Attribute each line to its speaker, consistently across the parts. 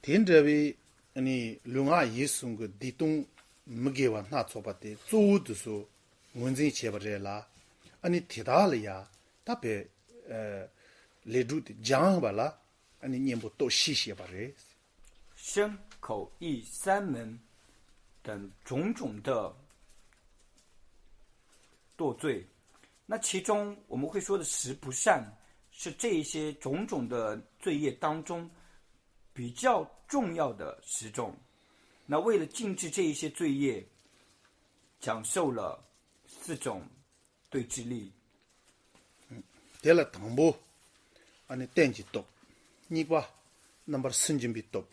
Speaker 1: 天这位龙阿姨送个地东没给我那错吧的，做的时候文字切不着啦，提到了呀，他别来住的讲吧啦，念不多细些吧嘞。
Speaker 2: 身口意三门等种种的堕罪，那其中我们会说的十不善，是这一些种种的罪业当中比较重要的10种。那为了禁止这一些罪业，讲授了4种对治力。
Speaker 1: 对了，唐伯，单机读，你吧，那么神经比读，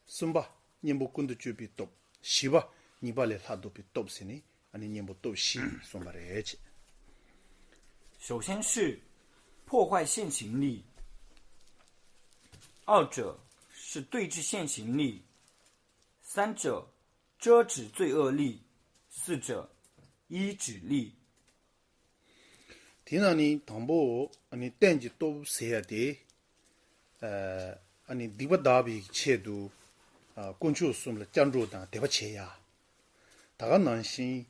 Speaker 1: 是吧？你不跟着就比读，是吧？你把来他都比读些呢，你不读西，送把来去。
Speaker 2: 首先是破坏现行力，二者是对治现行力，三者遮止罪恶力，四者依止力。
Speaker 1: 听上你唐伯，单机读写的，第不大比切度，公主送了江州当对不起呀，大家能心，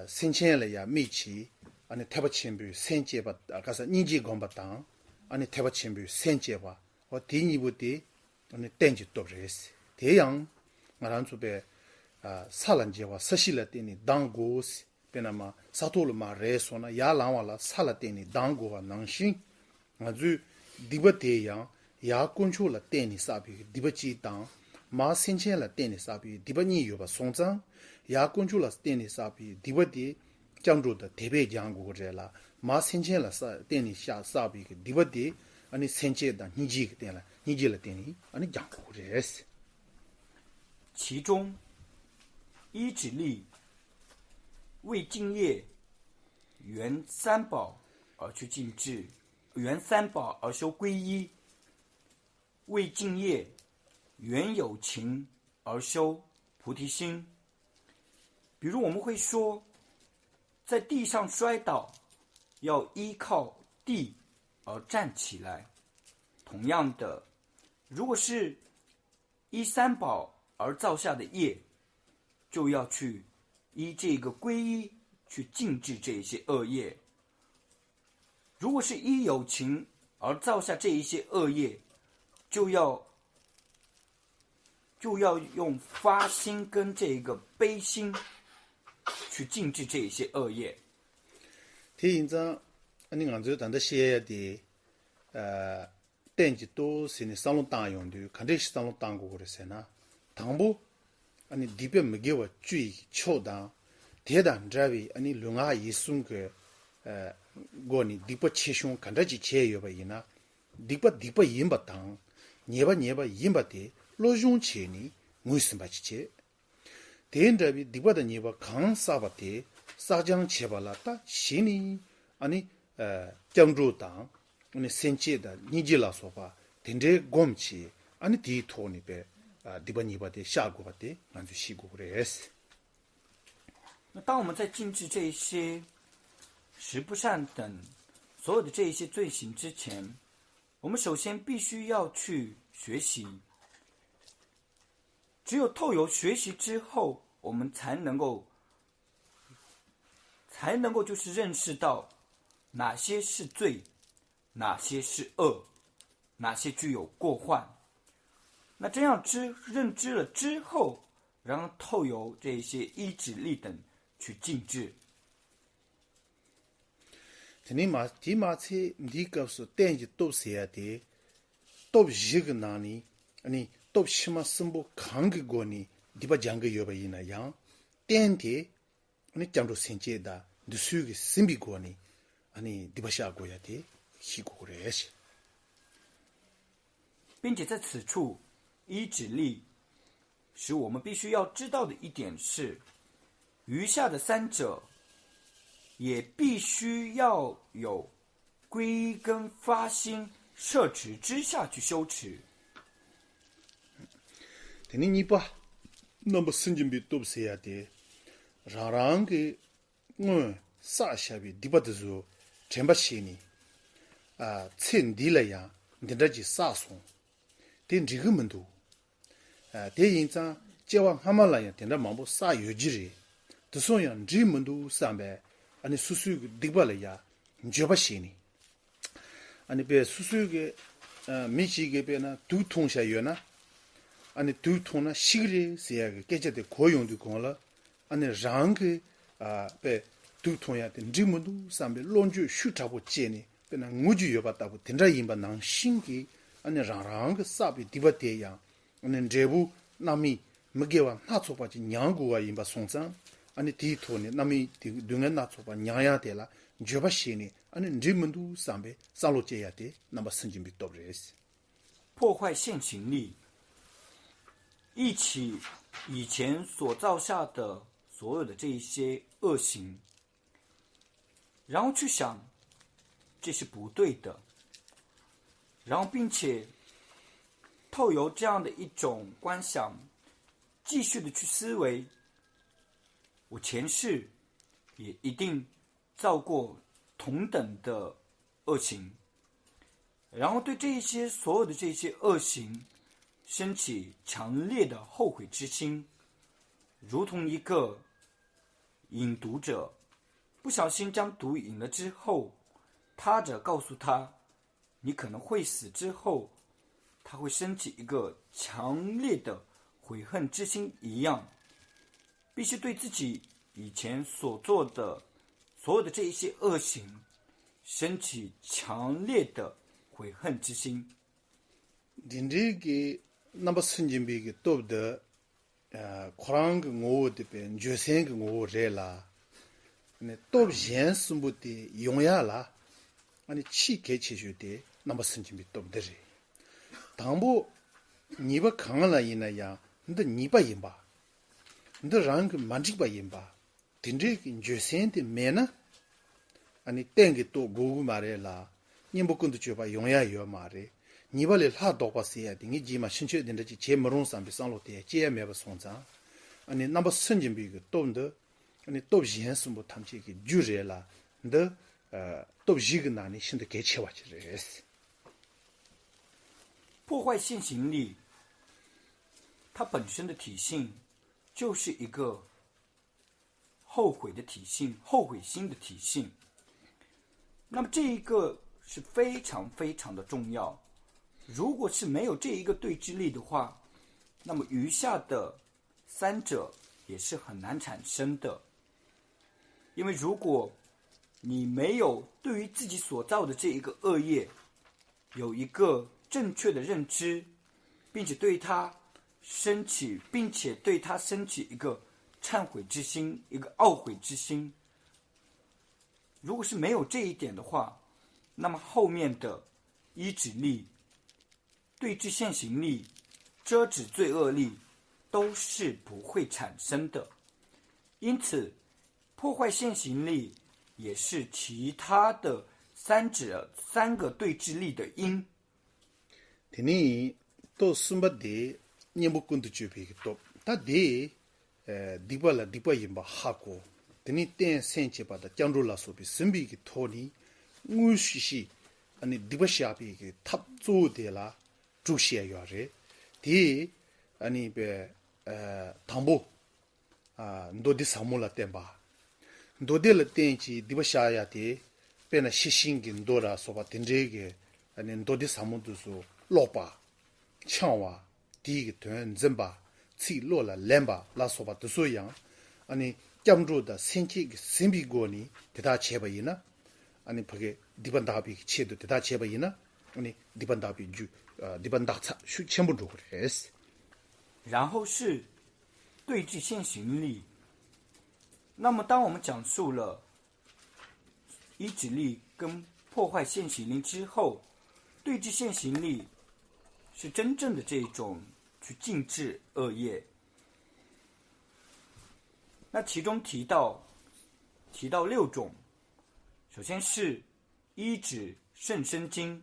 Speaker 1: 先前了呀没起，特不前边先接吧，可是年纪讲不当，特不前边先接吧，我第二步的，单机读这些，这样，我让准备，萨兰节话实习了的呢当过些。变那么沙土了嘛，热说呢，亚兰瓦了，杀了店里当过能行，我就第不这样，亚工作了店里啥比第不几当，马先前了店里啥比第不你有吧送账，亚工作了店里啥比第不的江州的特别讲过这了，马先前了啥店里下啥比第不的，先前的你几个店了，你几了店里，讲过这些，
Speaker 2: 其中依止力。为敬业，原三宝而去禁制，原三宝而修皈依；为敬业，原有情而修菩提心。比如我们会说，在地上摔倒，要依靠地而站起来。同样的，如果是依三宝而造下的业，就要去依这个皈依去禁止这一些恶业。如果是依有情而造下这一些恶业，就要用发心跟这个悲心去禁止这一些恶业。
Speaker 1: 提醒着，你按照当的写的，单机都是你上路当用的，肯定是上路当过的噻呢，唐不？地边没给我注意巧当，铁当这位龙阿姨送个我地不切胸看着去切有吧伊呢，地不赢不当，捏吧赢不的，老用切呢，我是不去切，天这位地不的捏吧扛啥不的，啥将切吧了，但心里江州当，先切的你就老说吧，天这光切，地托那边。第八、第八的下过的，俺就洗过的是。
Speaker 2: 那当我们在禁止这一些十不善等所有的这一些罪行之前，我们首先必须要去学习。只有透由学习之后，我们才能够就是认识到哪些是罪，哪些是恶，哪些具有过患。那这样认知了之后，然后透由这些依止力等去禁止。
Speaker 1: 你车你告诉单机都写的，都一个哪里，都起码什么看个过呢？你把讲个有吧？那样，单的，讲着先接的，你属于生病过呢，你把下过呀的，洗过来些，
Speaker 2: 并且在此处。依止力使我们必须要知道的一点是，余下的三者也必须要有皈依跟发心摄持之下去修持。
Speaker 1: 你把那么神经病都不是呀的，让给我撒下边地巴的时候，全把些呢趁地了呀，你这就撒送，但这个门头。 대인장 제왕 하말라야 된다 망보 사 유지리 드소양 지문도 삼배 아니 수수 딕발이야 줘바시니 아니 배 수수게 미치게 배나 두 통샤여나 아니 두 통나 시그리 세야게 깨제데 고용도 공라 아니 랑게 배 두 통야 된 지문도 삼배 론주 슈타고 제니 배나 무주 여봤다고 된다 임바 낭 신기 아니 랑랑게 사비 디바테야 아니 제부 남이 먹게와 나초바지 냥고와 임바 송상 아니 디토니 남이 등은 나초바 냥야 되라 줘바시니 아니 지문도 삼배 살로제야 돼 남바 선진비 dobres
Speaker 2: 破坏现行力，忆起以前所造下的所有的这一些恶行，然后去想这是不对的，然后并且透由这样的一种观想，继续的去思维，我前世也一定造过同等的恶行，然后对这一些所有的这些恶行升起强烈的后悔之心，如同一个饮毒者不小心将毒饮了之后，他者告诉他你可能会死之后，他会升起一个强烈的悔恨之心一样，必须对自己以前所做的所有的这一些恶行升起强烈的悔恨之心。
Speaker 1: 딘디기 넘버 순진비기 또더 코랑그 ngodepen josen ngorela 네 top jen sumbuti 용야라 아니 치게 치주데 넘버 순진비 또더리 당보 니바 강ala 이나야 근데 니바 임바 근데 랑그 만직바 임바 딘디기 josen데 메나 아니 땡게 또 고구 말해라 님복군도 줘봐 용야여 말해 니발에 하 도바세야 딩이 지마 신체 된다지 제 머론 삼비 상로테 제 매버 송자 아니 넘버 선진비가 또인데 아니 또 지현스 뭐 탐지기 주제라 근데 또 지근나니 신의 개체와지레스
Speaker 2: 破坏现行力它本身的体性就是一个后悔的体性，后悔心的体性。那么这一个是非常非常的重要，如果是没有这一个对峙力的话，那么余下的三者也是很难产生的。因为如果你没有对于自己所造的这一个恶业有一个正确的认知，并且对它升起一个忏悔之心，一个懊悔之心，如果是没有这一点的话，那么后面的依止力、对治现行力、遮止罪恶力都是不会产生的。因此破坏现行力也是其他的三个对治力的因。
Speaker 1: 테니 또 숨바데 니목군도 주비기 또 다데 디발라 디바임바 하고 테니 땡 센체바다 장로라 소비 심비기 토니 무시시 아니 디바샤비기 탑조데라 주시야요레 디 아니 베 담보 노디 사몰라 템바 노데르 땡치 디바샤야데 페나 시싱기 노라 소바 딘제게 아니 노디 사모도소 로바 창와 디게 된 점바 치 로라 렘바 라소바 드소양 아니 짬조다 생치기 심비고니 대다 제바이나 아니 그게 디반다비 치도 대다 제바이나 아니 디반다비 주 디반다차 슈全部 그랬어
Speaker 2: 然后是对治现行力。那么当我们讲述了依止力跟破坏现行力之后，对治现行力是真正的这种去禁止恶业。那其中提到6种，首先是依止甚深经，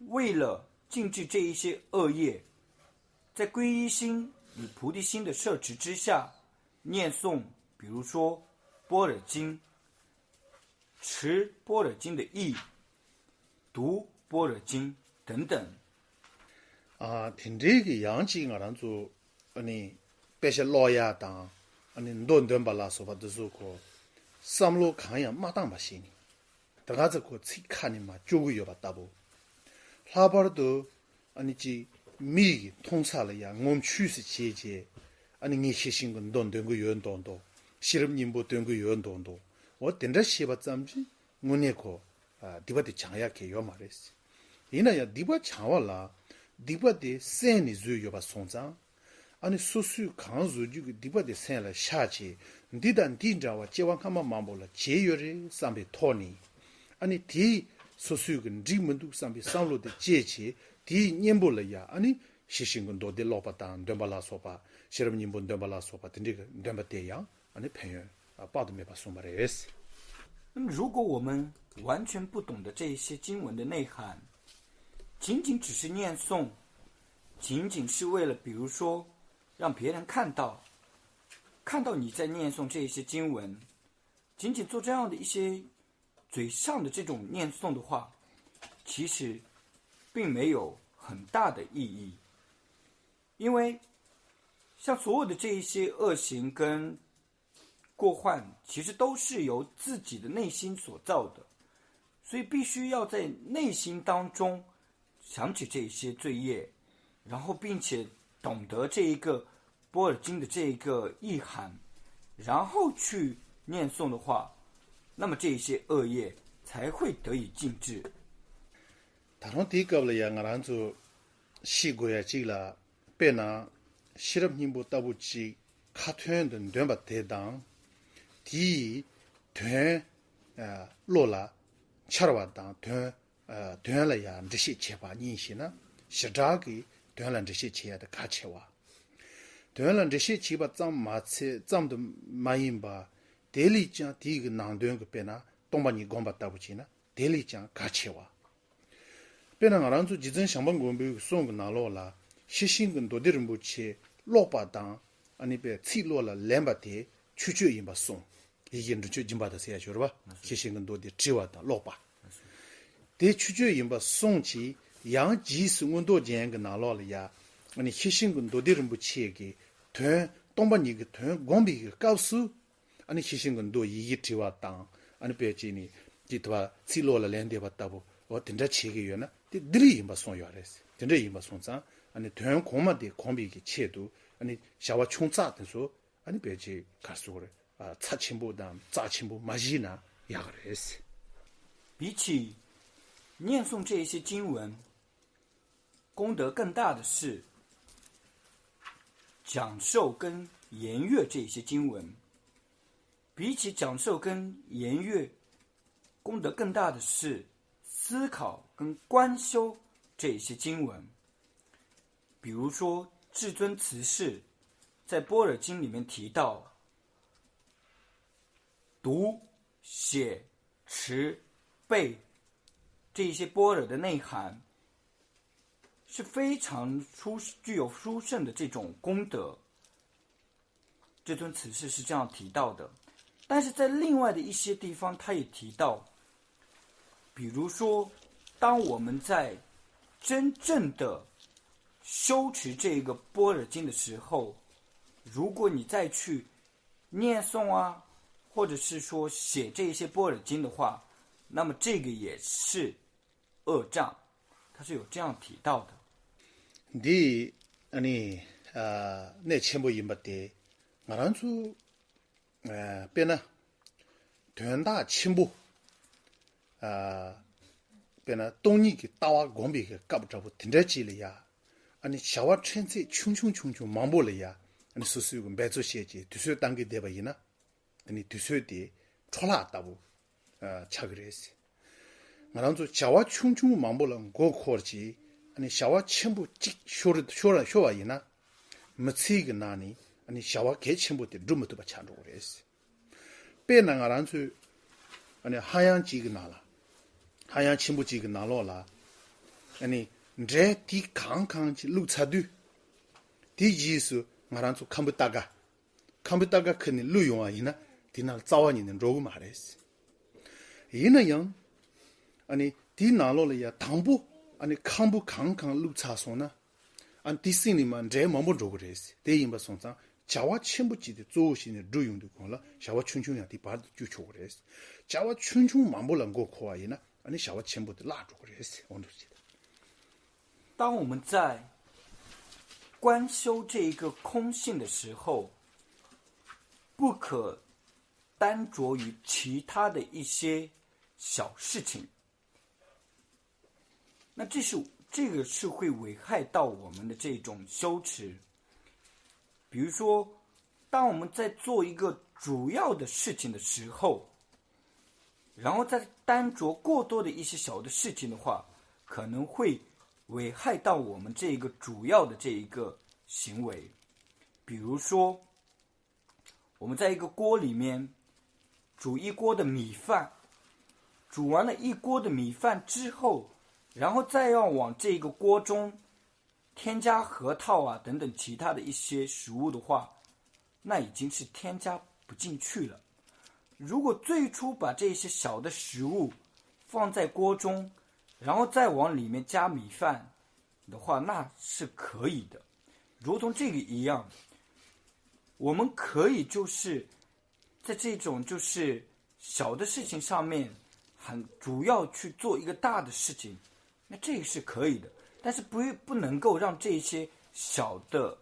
Speaker 2: 为了禁止这一些恶业，在皈依心与菩提心的摄持之下，念诵比如说般若经，持般若经的义，读般若经等等。
Speaker 1: 딘데기 양지 가란조 아니 배셔 로야당 아니 논던발라서 받으소고 삼로 강야 마당 마시니 다가즈고 치카니마 쪼구여 봤다고 라버도 아니지 미 통사了呀 멈추시 제제 아니 니 시신 건 돈된거 연돈도 시름님보 된거 연돈도 뭐 된다 시바 잠지 문에고 디바디 장야케 요 말했어 이나야 디바 장와라 디바디 센이 주요바 송장 아니 소수 강주지 디바디 센라 샤지 디단 딘자와 제왕카마 mam보라 제요리 삼비 토니 아니 디 소수근 지문도 삼비 상로데 제치 디 님볼이야 아니 시신근도 데 로바단 덤발라소바 시름님본 덤발라소바 딘디가 덤바데야 아니 팬여 빠도메바 송바레스
Speaker 2: 那么如果我们完全不懂得这一些经文的内涵，仅仅只是念诵，仅仅是为了比如说让别人看到你在念诵这一些经文，仅仅做这样的一些嘴上的这种念诵的话，其实并没有很大的意义。因为像所有的这一些恶行跟过患，其实都是由自己的内心所造的，所以必须要在内心当中想起这一些罪业，然后并且懂得这一个波尔经的这一个意涵，然后去念诵的话，那么这一些恶业才会得以禁止。
Speaker 1: 다른 디갑을야 나란조 시고야 지라 빼나 시럽님보 따부지 카트현든 된바 대당 디 된 로라 차라와당 된라야 드시 제바 니시나 시작이 된란 드시 제야의 가치와 된란 드시 지바 점 마체 점도 마임바 데리장 디그 난된 거 빼나 동반이 공바 따부지나 데리장 가치와 빼나 나란조 지전 상방 공부 송고 나로라 시신근 도디름 부치 로바당 아니베 치로라 렘바티 추추임바 송 이게 르추 짐바다 세야죠바 시신근 도디 지와다 로바 대 추추임바 송치 양지스 운도젠가 나로라야 아니 시신근 도디름 부치에게 된 동반이 된 공비가 가우스 아니 시신근 도 이게 지와다 아니 베지니 디트와 치로라 렌데 봤다고 어떤다 치게요나 드리임바 송요레스 드리임바 송자 아니 된 공마데 공비기 체도 아니 샤와 총자든소 아니 베지 가수를 차친보다 짜친보 마지나 야그레스
Speaker 2: 比起念诵这一些经文，功德更大的是讲授跟研阅这一些经文。比起讲授跟研阅，功德更大的是思考跟观修这一些经文。比如说至尊慈氏在般若经里面提到，读、写、持、背这一些般若的内涵是非常具有殊胜的这种功德。至尊慈氏是这样提到的，但是在另外的一些地方他也提到，比如说当我们在真正的修持这个般若经的时候，如果你再去念诵啊，或者是说写这一些般若经的话，那么这个也是恶障，他是有这样提到的。
Speaker 1: 네 아니 내 첨부 임바데 말한수 빼나 된다 첨부 빼나 동니기 따와 공비가 까부잡고 딘데지리야 아니 샤와 천세 충충충충 망볼이야 아니 수수고 매조시지 두수 단계 대바이나 아니 두수디 촐라다고 차그레스 말한수 샤와 충충 망볼은 고코르지 아니 샤와 첨부 찍 쇼와이나 멋지게 나니 아니 샤와 개 첨부때 룸도 받찬로 그랬어 빼나가란수 아니 하얀 지그 나라 하얀 첨부 지그 나로라 아니 제 강강지 루차두 디지스 말한수 컴퓨터가 큰 루용아이나 디날 자원이는 로그 말했어 이나영 아니 디 나로라야 당부 아니 컴부 강강 루차소나 안 디싱리만 제 몸을 조그레스 대인바 송상 자와 첨부지의 조신의 주용도 걸라 샤와 춘춘이야 디바도 주초그레스 자와 춘춘 만불한 거 코아이나 아니 샤와 첨부도 라조 그레스 온도시
Speaker 2: 当我们在观修这一个空性的时候，不可单着于其他的一些小事情，那这个是会危害到我们的这种修持。比如说，当我们在做一个主要的事情的时候，然后再单着过多的一些小的事情的话，可能会危害到我们这个主要的这一个行为。比如说，我们在一个锅里面煮一锅的米饭，煮完了一锅的米饭之后，然后再要往这个锅中添加核桃啊等等其他的一些食物的话，那已经是添加不进去了。如果最初把这些小的食物放在锅中，然后再往里面加米饭的话，那是可以的。如同这个一样，我们可以就是在这种就是小的事情上面很主要去做一个大的事情，那这个是可以的，但是不能够让这些小的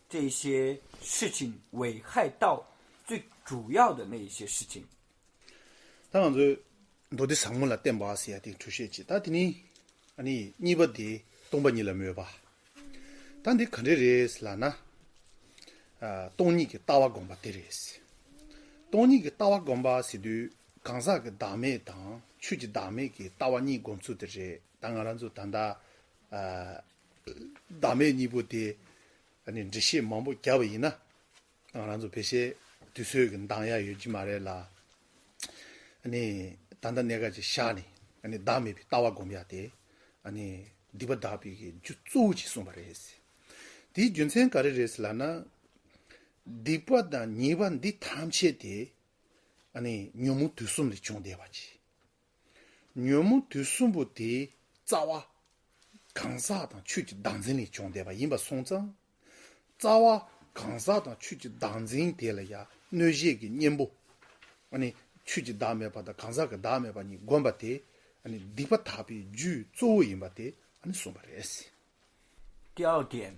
Speaker 2: 这些事情危害到最主要的那一些事情。
Speaker 1: 当然就너도 상물라 땜바스야 디 주시지 다디니 아니 니버디 동반이라 메바 단디 컨레레스라나 동니게 따와 공바 데레스 동니게 따와 공바 시두 강사게 다메 당 추지 다메게 따와니 공수들제 당아란조 단다 다메 니보디 아니 지시 mambo 갸베이나 당아란조 베시 두스근 당야 유지 말해라 아니 단단 내가 이제 샤니 아니 다음에 따와 공야데 아니 디바다비게 주조지 송바레스 디 준센 가르레스라나 디바다 니반 디 탐체데 아니 뇨무 두숨리 총대바지 뇨무 두숨부디 자와 강사다 추지 당진리 총대바 임바 송장 자와 강사다 추지 당진 데려야 뇌지기 님보 아니 추지 다음에 받아 강사가 다음에 받니 권바테 아니 디바타비 주 조임바테 아니 소바레스
Speaker 2: 第二点，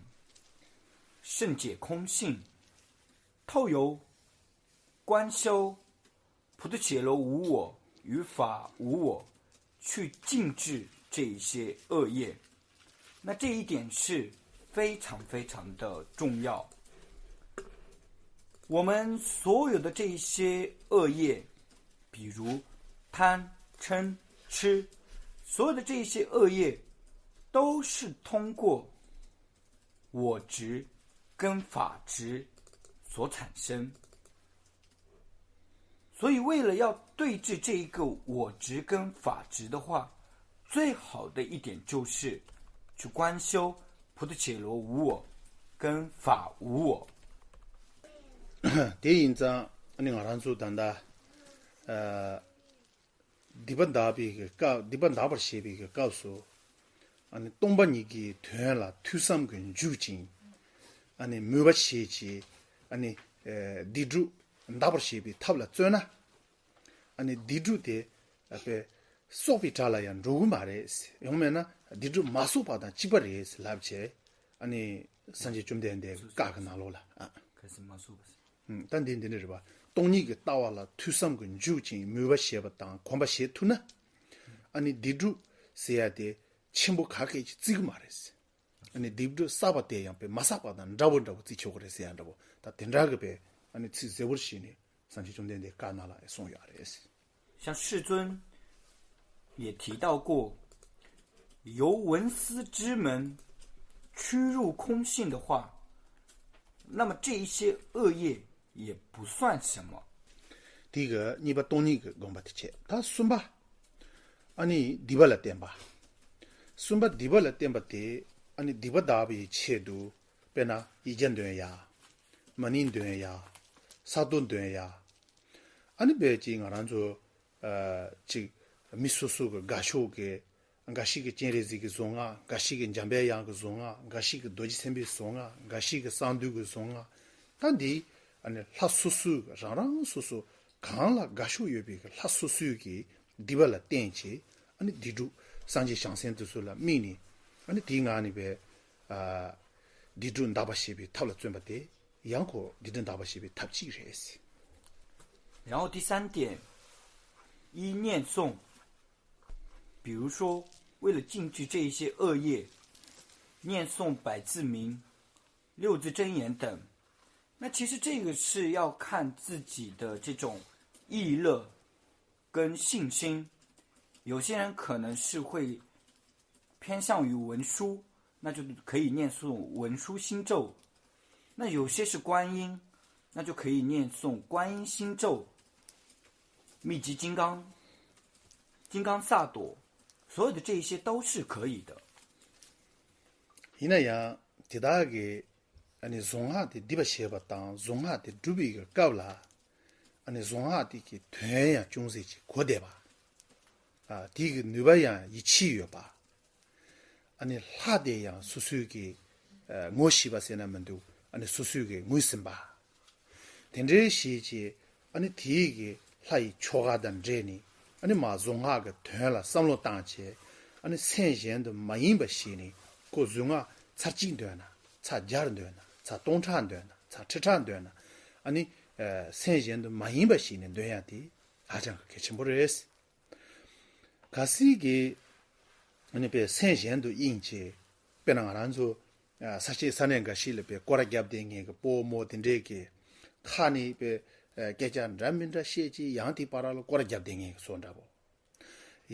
Speaker 2: 圣解空性，透由观修菩提伽罗无我与法无我，去禁制这一些恶业。那这一点是非常非常的重要。我们所有的这一些恶业，比如贪、嗔、痴，所有的这一些恶业，都是通过我执跟法执所产生。所以为了要对治这一个我执跟法执的话，最好的一点就是去观修菩提伽罗无我跟法无我。
Speaker 1: 第一章아니 알아서 단다 디반다비 가 디반다버 시비 가서 아니 동반이기 되라 투삼근 주진 아니 무바시지 아니 디주 다버 시비 탑라 쩌나 아니 디주데 앞에 소피탈라얀 로구마레스 용면나 디주 마소바다 지버레스 랍체 아니 산지 좀 되는데 까그나로라 아
Speaker 2: 그래서 마소바스
Speaker 1: 단딘딘을 봐 동니게 따와라 투삼근 주진 무바시바다 콤바시투나 아니 디주 세야데 침보 가게 지금 말했어 아니 디주 사바데 양배 마사바다 잡은다고 지초그랬어야 한다고 다 된다게 아니 지세버시니 산지 좀 되는데 까나라 송야레스
Speaker 2: 像世尊也提到过，由闻思之门驱入空性的话，那么这一些恶业也不算什么。
Speaker 1: 第一个，你把东尼个讲把的切，他顺吧，아니 디발라 템바 숨바 디발라 템바 테 아니 디바다비 체도 페나 이젠되야 만인되야 사돈되야 아니 베징 알란조 지 미소소가 가쇼게 gashi ge jenrezi ge zonga gashi ge jambe yang ge zonga gashi ge doji sembe zonga gashi ge sandu ge zonga tandi ane la susu rang susu kan la gashu yobi ge la susu ge dibala tenchi ane didu sanje shansen tu la mini ane dinga ni be didu ndabashi be tabla zunba de yanko didu ndabashi be tabji resi。
Speaker 2: 然后第三点，依念诵，比如说为了禁止这一些恶业，念诵百字明、六字真言等。那其实这个是要看自己的这种意乐跟信心。有些人可能是会偏向于文殊，那就可以念诵文殊心咒；那有些是观音，那就可以念诵观音心咒、密集金刚、金刚萨埵，所有的这一些都是可以的。
Speaker 1: 이나 야 디다게 아니 종하디 디바셰바 땅 종하디 두비가 까블라 아니 종하디기 되야 중세지 고대바 아 디그 누바야 이치여바 아니 하대야 수수기 모시바세나면도 아니 수수기 무슨바 덴제시지 아니 디게 하이 초가단 제니 아니 마 종하가 되라 삼로 땅체 아니 센젠도 마인바시니 고 종하 차진되나 차자르되나 차 동찬되나 차 치찬되나 아니 센젠도 마인바시니 되야디 아장 개침보레스 가시게 아니 배 센젠도 인체 배낭아란조 사실 사년가 실베 꼬라갑댕게 보모든데게 칸이 배 개잔 람민다 시지 양티 바라로 꼬라갑댕게 손잡고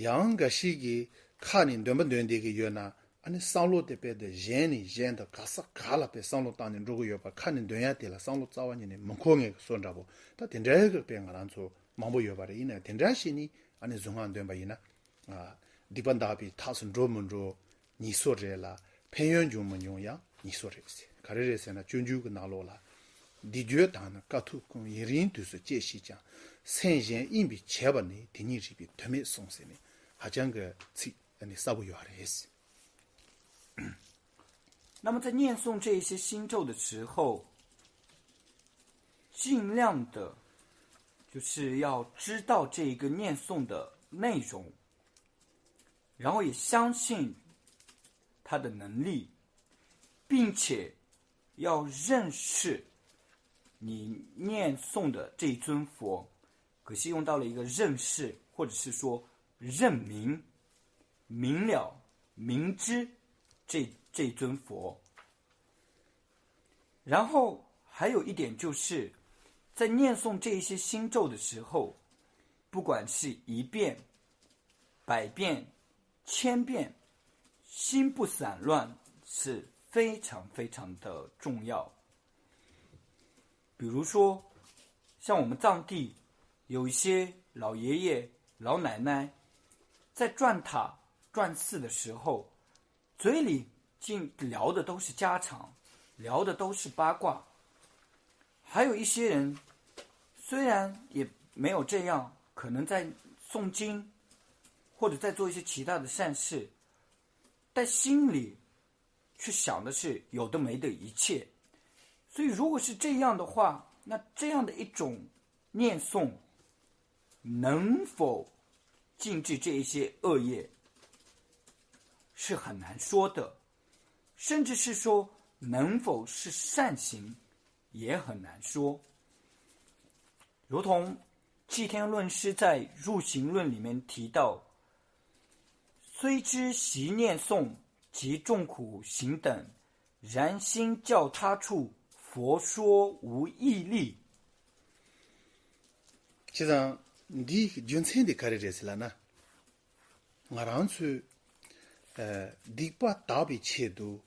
Speaker 1: 양가시기 칸이 넘번된데게 요나 아니 상로 때배데 젠이 젠다 가사 갈라페 상로 땅는 로고요바 칸이 되야텔라 상로 자원이네 멍콩에 손잡고 다 된데게 배낭아란조 망보요바래 이네 된다시니 아니 종한된바이나 아 디반다비 타슨 로문로 니소레라 펜연주문용야 니소레스 가르레세나 준주고 나로라 디주에다나 까투kun 이린투스 제시장 센젠 인비 제반니 디니지비 되메 송세네 하장个치 아니 사부요하레스。
Speaker 2: 那么在念诵这一些心咒的时候，尽量的就是要知道这一个念诵的内容，然后也相信他的能力，并且要认识你念诵的这一尊佛。可惜用到了一个认识，或者是说认明、明了、明知这尊佛。然后还有一点就是在念诵这一些心咒的时候，不管是1遍、100遍、1000遍，心不散乱是非常非常的重要。比如说像我们藏地有一些老爷爷老奶奶在转塔转寺的时候，嘴里竟聊的都是家常，聊的都是八卦。还有一些人虽然也没有这样，可能在诵经或者在做一些其他的善事，但心里却想的是有的没的一切。所以如果是这样的话，那这样的一种念诵能否禁止这一些恶业是很难说的，甚至是说能否是善行也很难说。如同寂天论师在入行论里面提到，虽知习念诵及众苦行等，然心较他处佛说无义力。
Speaker 1: 其实你纯粹的看这些了呢，我让去第八大比切度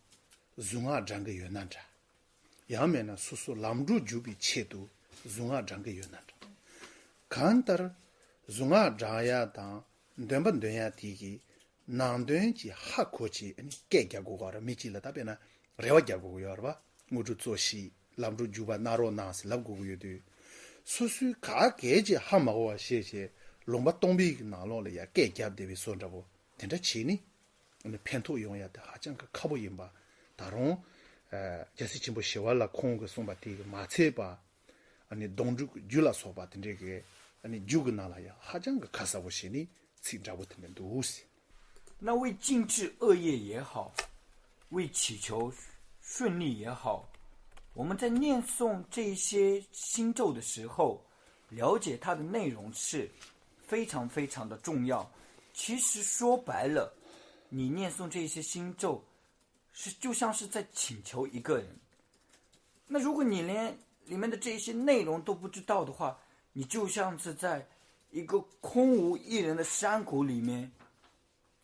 Speaker 1: 中啊整个越南着，阳面呢叔叔拦住就比切度中啊整个越南着，看到中啊这样当对不对呀？第一，南端去哈国去，你改革过了没？去了那边呢，热改过了吧？我就做事，拦住就把那罗那是拦过有的。所以卡改革哈嘛我谢谢，龙把东北拿落了呀，改革的为说着不，听着起呢，偏头用呀的哈这样个靠不赢吧大容就是进步习惯了空个送吧这个马车吧动作就了说吧的这个就个那了呀哈这样个卡萨我心里请找我的人都是
Speaker 2: 那为禁止恶业也好，为祈求顺利也好，我们在念诵这些心咒的时候，了解它的内容是非常非常的重要。其实说白了，你念诵这些心咒就像是在请求一个人。那如果你连里面的这些内容都不知道的话，你就像是在一个空无一人的山谷里面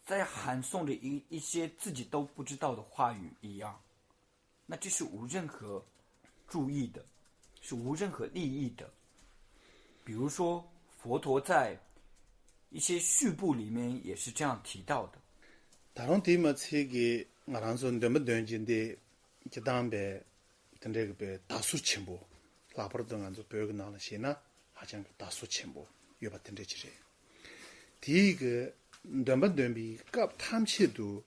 Speaker 2: 在喊诵着一些自己都不知道的话语一样，那这是无任何注意的，是无任何利益的。比如说佛陀在一些序部里面也是这样提到的。
Speaker 1: 다른 팀의 책이 말한서 너무 던진데 그다음에 근데 그 다수 첨부 라버던 안서 배우고 나시나 하장 다수 첨부 요바던 데지래. 디그 너무 던비 갑 탐치도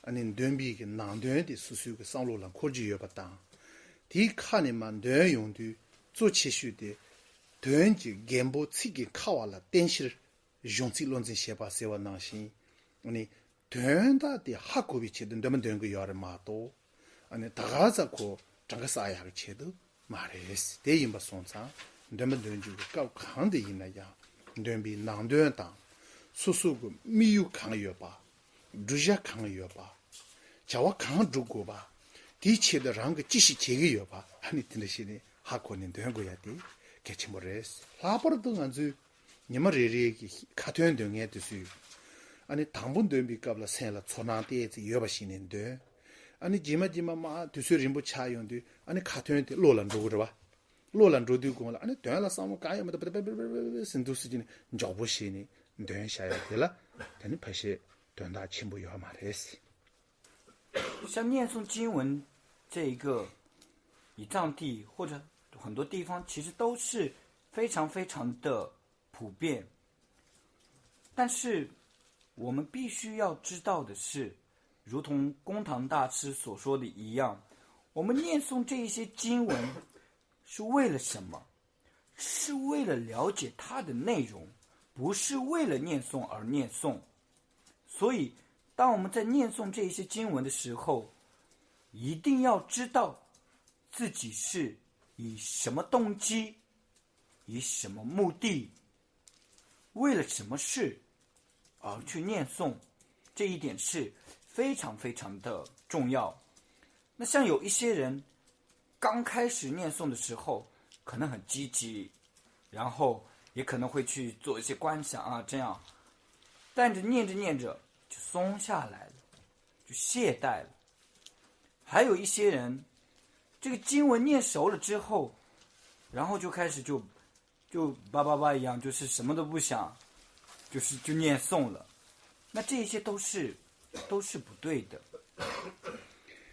Speaker 1: 아니 던비게 난던데 수수가 상로랑 코지 요바다. 디 칸에만 던용도 조치슈데 던지 gem보 치기 카와라 댄실 용치론진 셰바 세와 나신 아니 된다디 학고비 치든 되면 되는 거 여러 마도 아니 다가자고 장가 사야 치도 말했어 대인바 손사 되면 되는 줄 강데 있나야 된비 난된다 수수고 미유 강여봐 루자 강여봐 자와 강 두고 봐 디치더랑 그 지시 제기여봐 아니 뜻이니 학고는 된 거야 디 개치 모르겠어 라버도 안주 니머리리기 카트엔 등에 뜻이 아니 당분 된비값라 생라 초나대지 여바시는데 아니 지마지마마 두스림부 차용도 아니 카트엔데 로란도 그러봐 로란도도 공을 아니 되라 싸움 가야마다 신두스지니 저보시니 된샤야 되라 되는 패시 된다 친구여 말했어
Speaker 2: 像念诵经文这一个以藏地或者很多地方其实都是非常非常的普遍，但是我们必须要知道的是，如同公堂大师所说的一样，我们念诵这一些经文是为了什么？是为了了解它的内容，不是为了念诵而念诵。所以当我们在念诵这些经文的时候，一定要知道自己是以什么动机，以什么目的，为了什么事而去念诵，这一点是非常非常的重要。那像有一些人刚开始念诵的时候可能很积极，然后也可能会去做一些观想啊，这样但是念着念着就松下来了，就懈怠了。还有一些人这个经文念熟了之后，然后就开始就叭叭叭一样，就是什么都不想，就念诵了。那这些都是不对的。